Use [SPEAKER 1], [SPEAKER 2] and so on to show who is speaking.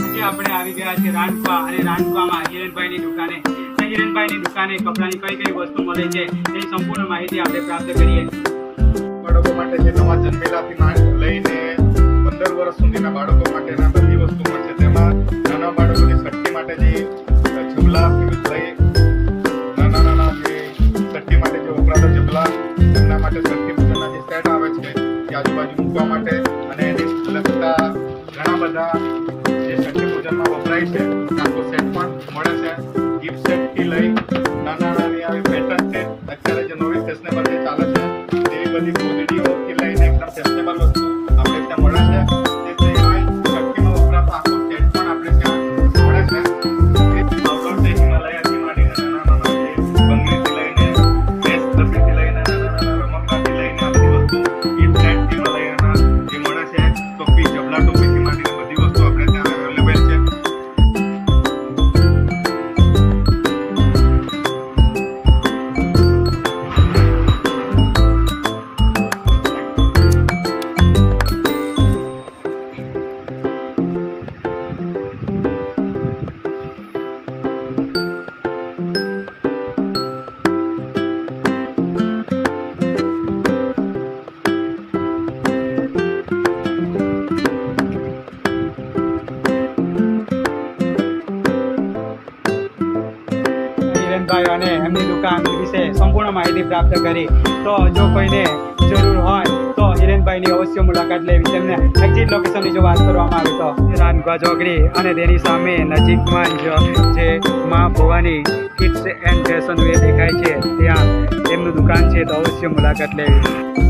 [SPEAKER 1] આજે આપણે આવી ગયા છે રાણપા અને રાણપામાં હિરેનભાઈની દુકાને. હિરેનભાઈની દુકાને કપડાની કઈ કઈ વસ્તુ મળે છે એ સંપૂર્ણ માહિતી આપણે પ્રાપ્ત કરીએ.
[SPEAKER 2] બાળકો માટે જે નવા જન્મેલાથી લઈને 15 વર્ષ સુધીના બાળકો માટેના બધી વસ્તુ મળશે. તેમાં નાના બાળકોની છઠ્ઠી માટે જે જબલાથી લઈ નાના જે છઠ્ઠી માટે જે વપરાતા જબલા એમના માટે છઠ્ઠી પૂજનના જે સેટ આવે છે એ આજુબાજુ મૂકવા માટે અને એને લગતા ઘણા બધા જે છઠ્ઠી પૂજનમાં વપરાય છે આખો સેટ પણ મળે છે. ગિફ્ટ સેટથી લઈ નાની આવી પેટર્ન છે અત્યારે જે નવી ફેશનેબલ જે ચાલે છે એવી બધી કોમેડીઓથી લઈને એકદમ ફેશનેબલ વસ્તુ આપણે ત્યાં મળે છે. તે સિવાય છઠ્ઠીમાં વપરાતો આખો સેટ પણ આપણે ત્યાં મળે છે. પાવડર છે હિમાલયાથી માંડીને નાના જે બંગડીથી લઈને બેસ ડબ્બીથી લઈને નાના રમકડાથી લઈને આ બધી વસ્તુ ગિફ્ટ સેટ હિમાલયાના જે મળે છે. ટોપી જબલા ટોપીથી માંડીને બધી વસ્તુ આપણે ત્યાં અવેલેબલ છે.
[SPEAKER 1] હિરેનભાઈ અને એમની દુકાન વિશે સંપૂર્ણ માહિતી પ્રાપ્ત કરી. તો જો કોઈને જરૂર હોય તો હિરેનભાઈની અવશ્ય મુલાકાત લેવી. તેમને એક્ઝેક્ટ લોકેશનની જો વાત કરવામાં આવે તો રાનગા ચોકડી અને તેની સામે નજીકમાં જ જે Maa Bhavani kids and fashion wear દેખાય છે ત્યાં તેમનું દુકાન છે, તો અવશ્ય મુલાકાત લેવી.